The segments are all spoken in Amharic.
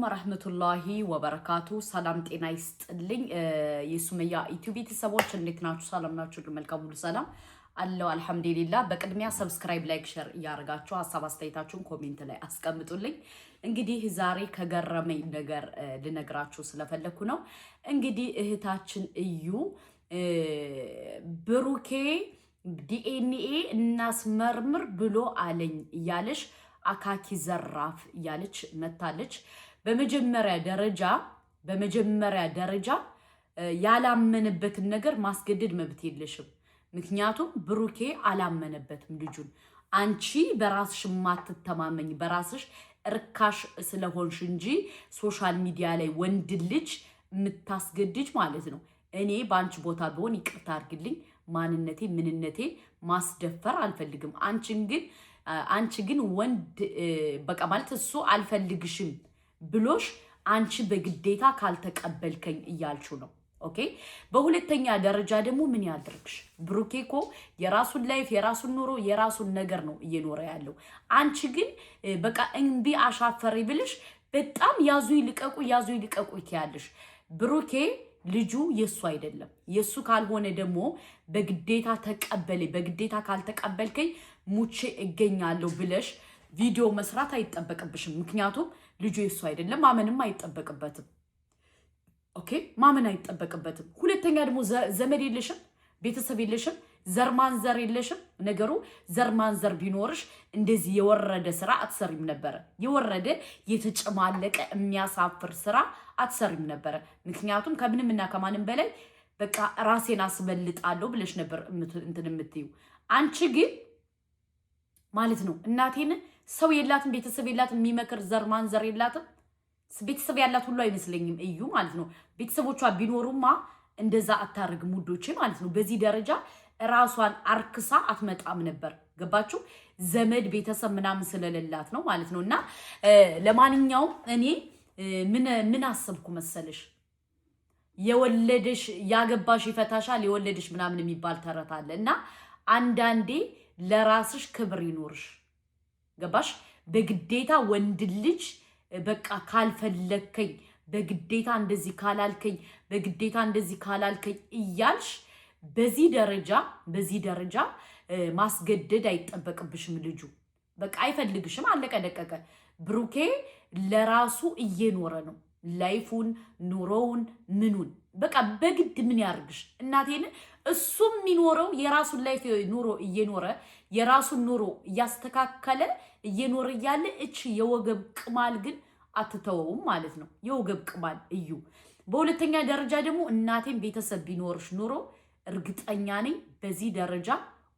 ወራህመቱላሂ ወበረካቱ ሰላም ጤና ይስጥልኝ የሱመያ ዩቲዩብ ቤተሰቦች እንዴት ናችሁ ሰላም ናችሁ መልካም ሁሉ ሰላም አለው አልহামዱሊላህ በቅድሚያ ሰብስክራይብ ላይክ ሼር ያርጋችሁ ሐሳብ አስተያየታችሁን ኮሜንት ላይ አስቀምጡልኝ እንግዲህ ዛሬ ከገረመኝ ነገር ልነግራችሁ ስለፈለኩ ነው እንግዲህ እህታችን እዩ ብሩኬ ዲኤንኤ እናስመርምር ብሎ አለኝ ያለሽ አካኪ ዘራፍ ያለች መታለች በመጀመሪያ ደረጃ ያላመነበትን ነገር ማስገደድ መብት የለሽም ምክንያቱም ብሩኬ አላመነበትም ልጁን አንቺ በራስሽ ማትተማመኝ በራስሽ እርካሽ ስለሆንሽ እንጂ ሶሻል ሚዲያ ላይ ወንድ ልጅ ምታስገድጅ ማለት ነው እኔ ባንቺ ቦታ ቢሆን ይቅርታ አድርግልኝ ማንነቴ ምንነቴ ማስደፈር አልፈልግም አንቺ ግን ወንድ በቃ ማለት እሱ አልፈልግሽም ብሎሽ አንቺ በግዴታ ካልተቀበልከኝ እያልቹ ነው ኦኬ በሁለተኛ ደረጃ ደግሞ ምን ያድርግሽ ብሩኬኮ የራሱን ላይፍ የራሱን ኑሮ የራሱን ነገር ነው እየኖረ ያለው አንቺ ግን በቃ እንቢ አሻፈሪ ብልሽ በጣም ያዙ ይልቀቁ ይያለሽ ብሩኬ ልጁ የሱ አይደለም የሱ ካልሆነ ደግሞ በግዴታ ተቀበለኝ በግዴታ ካልተቀበልከኝ ሙቼ እገኛለሁ ብለሽ ቪዲዮ መስራት አይጠበቅብሽም ምክንያቱም ልጁ የሱ አይደለም ማመንም አይጠበቅበትም ኦኬ ማመን አይጠበቅበትም ሁለተኛ ደግሞ ዘመድ የለሽም ቤተሰብ የለሽም ዘርማንዘር የለሽም ነገሩ ዘርማንዘር ቢኖርሽ እንደዚህ የወረደ ስራ አትሰሪም ነበር የወረደ የተጨማለቀ የሚያሳፍር ስራ አትሰሪም ነበር ምክንያቱም ከምንምና ከማንም በላይ በቃ ራሴን አስበልጣለሁ ብለሽ ነበር እንትን የምትዩ አንቺ ግን ማለት ነው እናቴን ሰው የላትም ቤተሰብ የላትም የሚመክር ዘርማንዘር የላትም ቤተሰብ ያላት ሁሉ አይመስለኝም እዩ ማለት ነው ቤተሰቦቿ ቢኖሩማ እንደዛ አታርግ ሙዶቼ ማለት ነው በዚህ ደረጃ ራሷን አርክሳ አትመጣም ነበር ገባችሁ ዘመድ ቤተሰብ ምናምን ስለሌላት ነው ማለት ነውና ለማንኛውም እኔ ምን አሰብኩ መሰለሽ የወለደሽ ያገባሽ ይፈታሻል የወለደሽ ምናምን የሚባል ተረት አለና አንዳንዴ ለራስሽ ክብር ይኖርሽ ገባሽ በግዴታ ወንድ ልጅ በቃ ካልፈለከኝ በግዴታ እንደዚህ ካላልከኝ እያልሽ በዚህ ደረጃ ማስገደድ አይጠበቅብሽም ልጁ በቃ አይፈልግሽም አለቀ ደቀቀ ብሩኬ ለራሱ እየኖረ ነው ላይፉን ኑሮውን ምኑን በቃ በግድ ምን ያርግሽ እናቴን እሱም የሚኖረው የራሱን ላይፍ ኑሮ እየኖረ የራሱን ኑሮ ያስተካከለ እየኖረ ያለ እቺ የወገብ ቅማል ግን አትተወውም ማለት ነው የወገብ ቅማል እዩ በሁለተኛ ደረጃ ደግሞ እናቴን ቤተሰብ ቢኖርሽ ኑሮ እርግጠኛ ነኝ በዚህ ደረጃ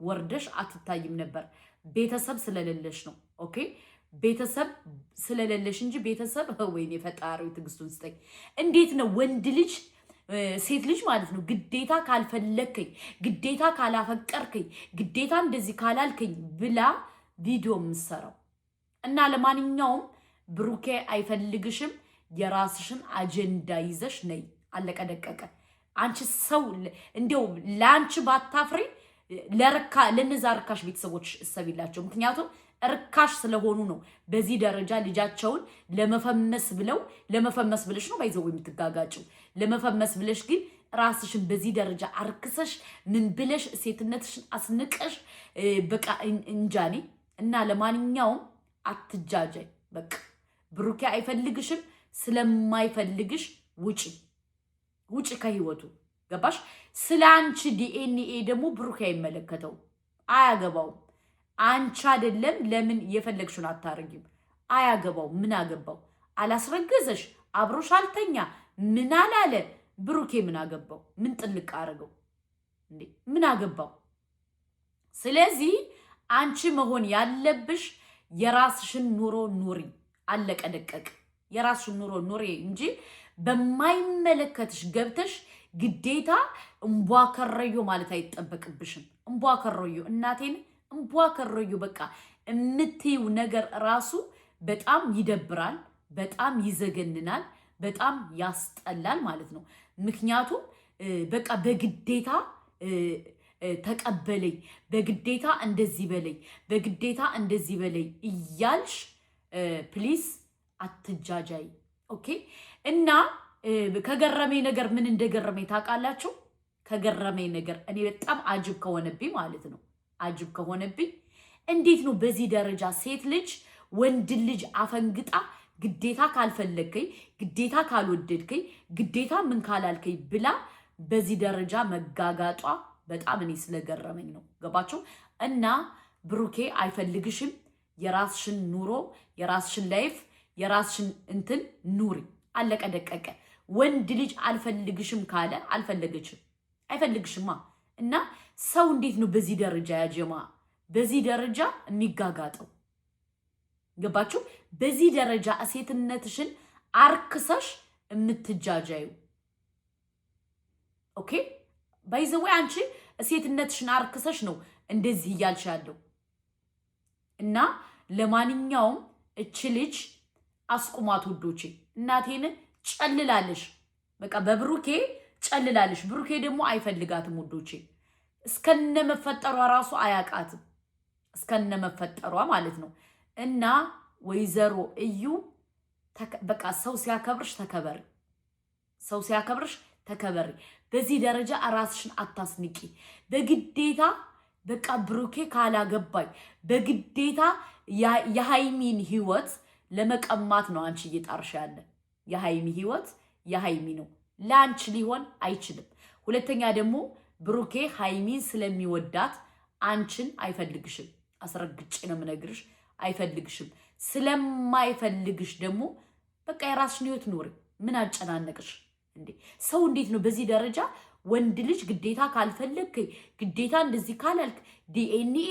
ወርደሽ አትታይም ነበር ቤተሰብ ስለሌለሽ ነው ኦኬ ቤተሰብ ስለሌለሽ እንጂ ቤተሰብ ወይኔ ፈጣሪው ትግስቱን ስጠኝ እንዴት ነው ወንድ ልጅ ሴት ልጅ ማለት ነው ግዴታ ካልፈለከኝ ግዴታ ካላፈቀርከኝ ግዴታ እንደዚህ ካላልከኝ ብላ ቪዲዮ ምሰራው እና ለማንኛውም ብሩኬ አይፈልግሽም የራስሽን አጀንዳ ይዘሽ ነይ አለቀ ደቀቀ አንቺ ሰው እንደው ላንቺ ባታፍሪ ለነዛ ርካሽ ቤተሰቦች እሰቢላቸው ምክንያቱም ርካሽ ስለሆኑ ነው በዚህ ደረጃ ልጃቸውን ለመፈመስ ብለሽ ነው ባይዘው የምትጋጋጭው ለመፈመስ ብለሽ ግን ራስሽን በዚህ ደረጃ አርክሰሽ ምን ብለሽ ሴትነትሽን አስንቀሽ በቃ እንጃኔ እና ለማንኛውም አትጃጃይ በቃ ብሩኬ አይፈልግሽም ስለማይፈልግሽ ውጪ ከህይወቱ ገባሽ ስላንቺ ዲኤንኤ ደግሞ ብሩኬ አይመለከተው አያገባው አንቺ አይደለም ለምን የፈለግሽውን አታርጊም አያገባው ምን አገባው አላስረገዘሽ አብሮሽ አልተኛ ምን አላለ ብሩኬ ምን አገባው ምን ጥልቅ አረገው እንዴ ምን አገባው ስለዚህ አንቺ መሆን ያለብሽ የራስሽን ኑሮ ኑሪ አለቀ ደቀቅ የራስሽን ኑሮ ኑሪ እንጂ በማይመለከትሽ ገብተሽ ግዴታ እንቧከረዩ ማለት አይጠበቅብሽም እንቧከረዩ እናቴን እንቧከረዩ በቃ እምትይው ነገር ራሱ በጣም ይደብራል በጣም ይዘገንናል በጣም ያስጠላል ማለት ነው ምክንያቱም በቃ በግዴታ ተቀበለኝ በግዴታ እንደዚህ በለኝ እያልሽ ፕሊስ አትጃጃይ ኦኬ እና ከገረመኝ ነገር ምን እንደገረመኝ ታውቃላችሁ? ከገረመኝ ነገር እኔ በጣም አጅብ ከሆነብኝ ማለት ነው አጅብ ከሆነብኝ እንዴት ነው በዚህ ደረጃ ሴት ልጅ ወንድ ልጅ አፈንግጣ ግዴታ ካልፈለግከኝ ግዴታ ካልወደድከኝ ግዴታ ምን ካላልከኝ ብላ በዚህ ደረጃ መጋጋጧ በጣም እኔ ስለገረመኝ ነው። ገባችሁ? እና ብሩኬ አይፈልግሽም። የራስሽን ኑሮ የራስሽን ላይፍ የራስሽን እንትን ኑሪ። አለቀ ደቀቀ። ወንድ ልጅ አልፈልግሽም ካለ አልፈለገችም፣ አይፈልግሽማ። እና ሰው እንዴት ነው በዚህ ደረጃ ያጀማ በዚህ ደረጃ የሚጋጋጠው? ገባችሁ? በዚህ ደረጃ ሴትነትሽን አርክሰሽ የምትጃጃዩ። ኦኬ ባይዘው አንቺ ሴትነትሽን አርክሰሽ ነው እንደዚህ እያልሽ ያለው። እና ለማንኛውም እቺ ልጅ አስቁማት ውዶቼ። እናቴን ጨልላለሽ፣ በቃ በብሩኬ ጨልላለሽ። ብሩኬ ደግሞ አይፈልጋትም ውዶቼ። እስከነመፈጠሯ ራሱ አያቃትም፣ እስከነመፈጠሯ ማለት ነው። እና ወይዘሮ እዩ በቃ ሰው ሲያከብርሽ ተከበሪ፣ ሰው ሲያከብርሽ ተከበሪ። በዚህ ደረጃ ራስሽን አታስንቂ። በግዴታ በቃ ብሩኬ ካላገባኝ በግዴታ የሃይሚን ህይወት ለመቀማት ነው አንቺ እየጣርሽ ያለ። የሃይሚ ህይወት የሃይሚ ነው፣ ላንቺ ሊሆን አይችልም። ሁለተኛ ደግሞ ብሩኬ ሃይሚን ስለሚወዳት አንቺን አይፈልግሽም። አስረግጬ ነው የምነግርሽ፣ አይፈልግሽም። ስለማይፈልግሽ ደግሞ በቃ የራስሽን ህይወት ኑሪ። ምን አጨናነቅሽ እንዴ? ሰው እንዴት ነው በዚህ ደረጃ ወንድ ልጅ ግዴታ ካልፈለግክ ግዴታ እንደዚህ ካላልክ ዲኤንኤ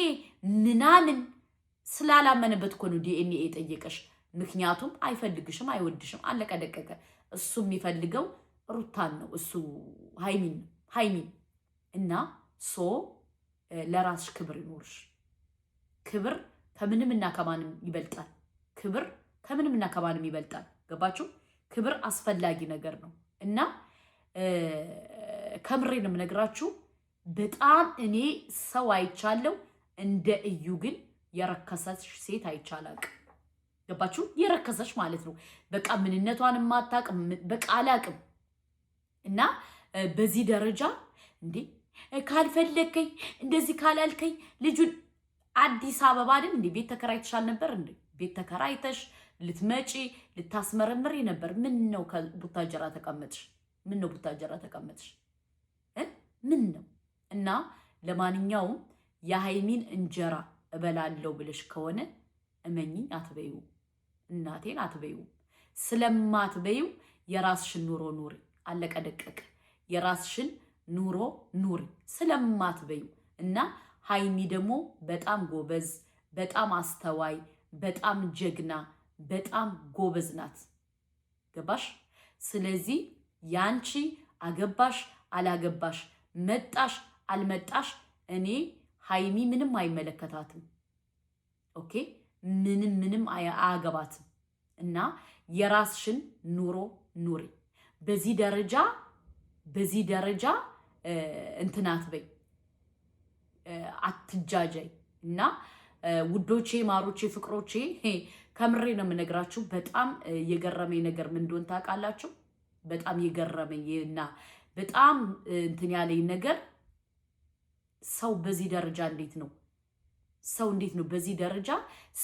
ምናምን ስላላመነበት እኮ ነው ዲኤንኤ የጠየቀሽ። ምክንያቱም አይፈልግሽም፣ አይወድሽም። አለቀ ደቀቀ። እሱ የሚፈልገው ሩታን ነው፣ እሱ ሃይሚን እና ለራስሽ ክብር ይኖርሽ። ክብር ከምንምና ከማንም ይበልጣል። ክብር ከምንምና ከማንም ይበልጣል። ገባችሁ? ክብር አስፈላጊ ነገር ነው። እና ከምሬ ነው የምነግራችሁ። በጣም እኔ ሰው አይቻለው፣ እንደ እዩ ግን የረከሰች ሴት አይቻላቅ። ገባችሁ? የረከሰች ማለት ነው። በቃ ምንነቷን ማታቅ በቃ አላቅም። እና በዚህ ደረጃ እንዴ ካልፈለከኝ እንደዚህ ካላልከኝ ልጁን አዲስ አበባ አይደል እንዴ ቤት ተከራይተሻል ነበር እንዴ? ቤት ተከራይተሽ ልትመጪ ልታስመረምሪ ነበር። ምን ነው ከቡታጀራ ተቀመጥሽ? ምን ነው ቡታጀራ ተቀመጥሽ? ምን ነው? እና ለማንኛውም የሃይሚን እንጀራ እበላለሁ ብለሽ ከሆነ እመኝኝ አትበዩ፣ እናቴን አትበዩ። ስለማትበዩ የራስሽን ኑሮ ኑሪ። አለቀ ደቀቀ። የራስሽን ኑሮ ኑሪ ስለማትበዩ። እና ሃይሚ ደግሞ በጣም ጎበዝ፣ በጣም አስተዋይ፣ በጣም ጀግና፣ በጣም ጎበዝ ናት። ገባሽ? ስለዚህ ያንቺ አገባሽ አላገባሽ መጣሽ አልመጣሽ እኔ ሃይሚ ምንም አይመለከታትም። ኦኬ ምንም አያገባትም። እና የራስሽን ኑሮ ኑሪ። በዚህ ደረጃ እንትናት በይ አትጃጃይ። እና ውዶቼ፣ ማሮቼ፣ ፍቅሮቼ ከምሬ ነው የምነግራችሁ። በጣም የገረመኝ ነገር ምን እንደሆነ ታውቃላችሁ? በጣም የገረመኝ እና በጣም እንትን ያለኝ ነገር ሰው በዚህ ደረጃ እንዴት ነው በዚህ ደረጃ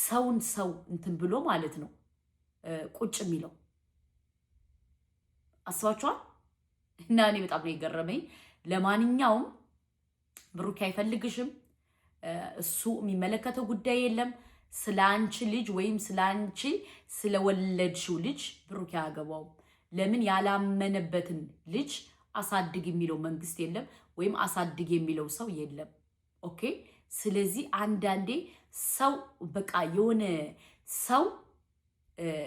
ሰውን ሰው እንትን ብሎ ማለት ነው ቁጭ የሚለው አስባችኋል? እና እኔ በጣም ነው የገረመኝ። ለማንኛውም ብሩክ አይፈልግሽም። እሱ የሚመለከተው ጉዳይ የለም። ስለ አንቺ ልጅ ወይም ስለ አንቺ ስለወለድሽው ልጅ ብሩክ አያገባውም። ለምን? ያላመነበትን ልጅ አሳድግ የሚለው መንግስት የለም፣ ወይም አሳድግ የሚለው ሰው የለም። ኦኬ። ስለዚህ አንዳንዴ ሰው በቃ የሆነ ሰው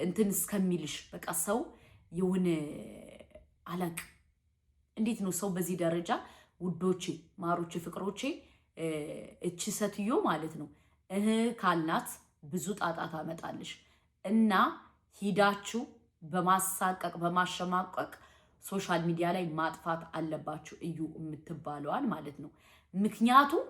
እንትን እስከሚልሽ በቃ ሰው የሆነ አላቅ እንዴት ነው ሰው በዚህ ደረጃ ውዶቼ፣ ማሮቼ፣ ፍቅሮቼ እቺ ሴትዮ ማለት ነው ካልናት ብዙ ጣጣ ታመጣለሽ። እና ሂዳችሁ በማሳቀቅ በማሸማቀቅ ሶሻል ሚዲያ ላይ ማጥፋት አለባችሁ እዩ የምትባለዋል ማለት ነው። ምክንያቱም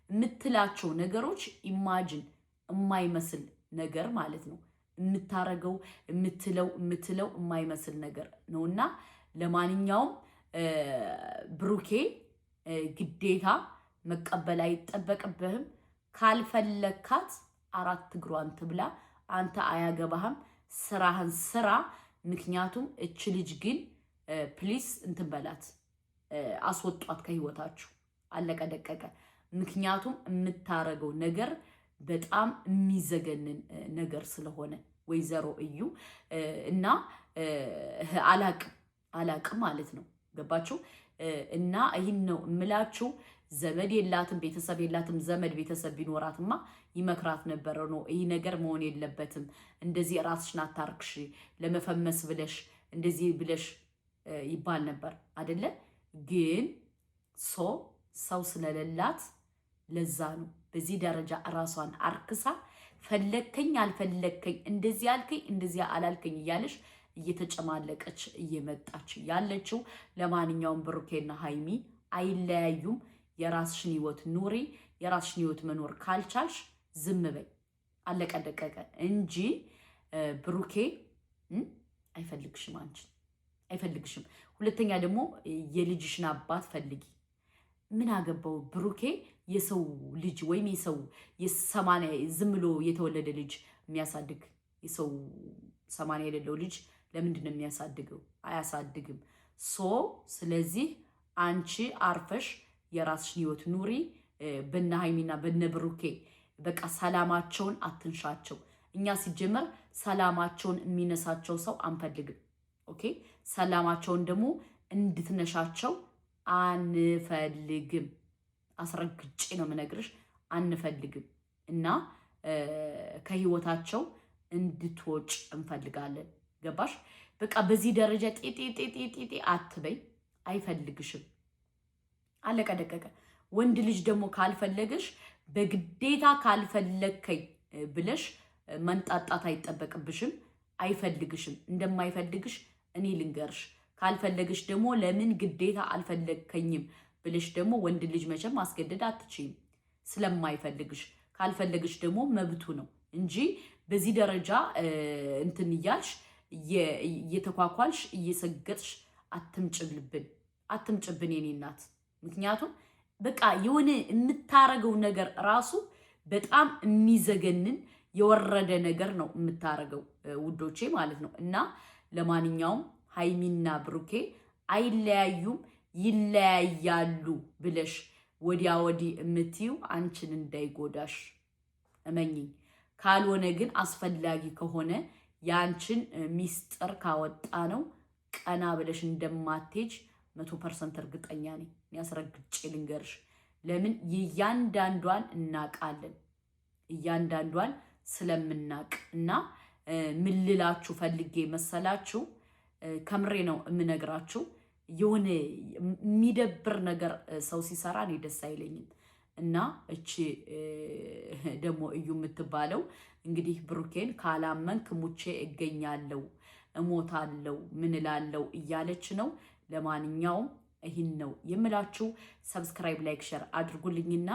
የምትላቸው ነገሮች ኢማጂን የማይመስል ነገር ማለት ነው። የምታረገው የምትለው የማይመስል ነገር ነውና ለማንኛውም ብሩኬ ግዴታ መቀበል አይጠበቅብህም። ካልፈለካት 4 እግሯን ትብላ። አንተ አያገባህም። ስራህን ስራ። ምክንያቱም እች ልጅ ግን ፕሊስ እንትን በላት፣ አስወጧት ከህይወታችሁ። አለቀ ደቀቀ። ምክንያቱም የምታረገው ነገር በጣም የሚዘገንን ነገር ስለሆነ ወይዘሮ እዩ እና አላቅም ማለት ነው። ገባችሁ? እና ይህን ነው እምላችሁ። ዘመድ የላትም ቤተሰብ የላትም። ዘመድ ቤተሰብ ቢኖራትማ ይመክራት ነበረ። ነው ይህ ነገር መሆን የለበትም፣ እንደዚህ ራስሽን አታርክሽ፣ ለመፈመስ ብለሽ እንደዚህ ብለሽ ይባል ነበር አይደለ? ግን ሰው ስለሌላት ለዛ ነው በዚህ ደረጃ ራሷን አርክሳ ፈለከኝ አልፈለከኝ፣ እንደዚህ አልከኝ እንደዚህ አላልከኝ እያለሽ እየተጨማለቀች እየመጣች ያለችው። ለማንኛውም ብሩኬና ሃይሚ አይለያዩም። የራስሽን ህይወት ኑሪ። የራስሽን ህይወት መኖር ካልቻልሽ ዝም በይ። አለቀ ደቀቀ እንጂ ብሩኬ አይፈልግሽም፣ አንቺን አይፈልግሽም። ሁለተኛ ደግሞ የልጅሽን አባት ፈልጊ። ምን አገባው ብሩኬ? የሰው ልጅ ወይም የሰማንያ ዝም ብሎ የተወለደ ልጅ የሚያሳድግ የሰው 80 የሌለው ልጅ ለምንድን ነው የሚያሳድገው? አያሳድግም። ስለዚህ አንቺ አርፈሽ የራስሽን ህይወት ኑሪ። በነ ሃይሚና በነ ብሩኬ በቃ ሰላማቸውን አትንሻቸው። እኛ ሲጀመር ሰላማቸውን የሚነሳቸው ሰው አንፈልግም። ኦኬ፣ ሰላማቸውን ደግሞ እንድትነሻቸው አንፈልግም። አስረግጬ ነው የምነግርሽ፣ አንፈልግም። እና ከህይወታቸው እንድትወጭ እንፈልጋለን። ገባሽ? በቃ በዚህ ደረጃ ጤጤ አትበይ። አይፈልግሽም። አለቀ ደቀቀ። ወንድ ልጅ ደግሞ ካልፈለገሽ በግዴታ ካልፈለከኝ ብለሽ መንጣጣት አይጠበቅብሽም። አይፈልግሽም። እንደማይፈልግሽ እኔ ልንገርሽ። ካልፈለግሽ ደግሞ ለምን ግዴታ አልፈለከኝም ብለሽ ደግሞ ወንድ ልጅ መቼም ማስገደድ አትችይም ስለማይፈልግሽ። ካልፈለግሽ ደግሞ መብቱ ነው እንጂ በዚህ ደረጃ እንትን እያልሽ እየተኳኳልሽ እየሰገጥሽ አትምጭብን የኔ እናት። ምክንያቱም በቃ የሆነ የምታረገው ነገር ራሱ በጣም የሚዘገንን የወረደ ነገር ነው የምታረገው ውዶቼ ማለት ነው። እና ለማንኛውም ሃይሚና ብሩኬ አይለያዩም፣ ይለያያሉ ብለሽ ወዲያ ወዲህ የምትዩ አንቺን እንዳይጎዳሽ እመኝኝ። ካልሆነ ግን አስፈላጊ ከሆነ ያንቺን ሚስጥር ካወጣ ነው ቀና ብለሽ እንደማትሄጅ 100% እርግጠኛ ነኝ። ያስረግጬ ልንገርሽ። ለምን እያንዳንዷን እናቃለን፣ እያንዳንዷን ስለምናቅ እና ምን ልላችሁ ፈልጌ መሰላችሁ? ከምሬ ነው የምነግራችሁ። የሆነ የሚደብር ነገር ሰው ሲሰራ እኔ ደስ አይለኝም። እና እቺ ደግሞ እዩ የምትባለው እንግዲህ ብሩኬን ካላመንክ ሙቼ እገኛለሁ፣ እሞታለሁ፣ ምን እላለሁ እያለች ነው። ለማንኛውም ይህን ነው የምላችሁ። ሰብስክራይብ፣ ላይክ፣ ሼር አድርጉልኝና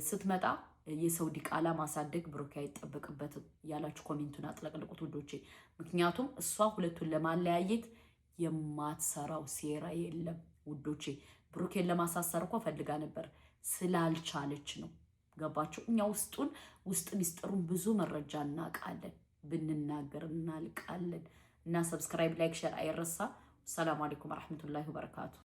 ስትመጣ የሰው ዲቃላ ማሳደግ ብሩኬ አይጠበቅበትም ያላችሁ ኮሜንቱን አጥለቅልቁት ውዶቼ። ምክንያቱም እሷ ሁለቱን ለማለያየት የማትሰራው ሴራ የለም ውዶቼ። ብሩኬን ለማሳሰር እኮ ፈልጋ ነበር ስላልቻለች ነው። ገባችሁ? እኛ ውስጥ ሚስጥሩን ብዙ መረጃ እናውቃለን፣ ብንናገር እናልቃለን። እና ሰብስክራይብ፣ ላይክ፣ ሼር አይረሳ። ሰላም አለይኩም ወራህመቱላሂ ወበረካቱ።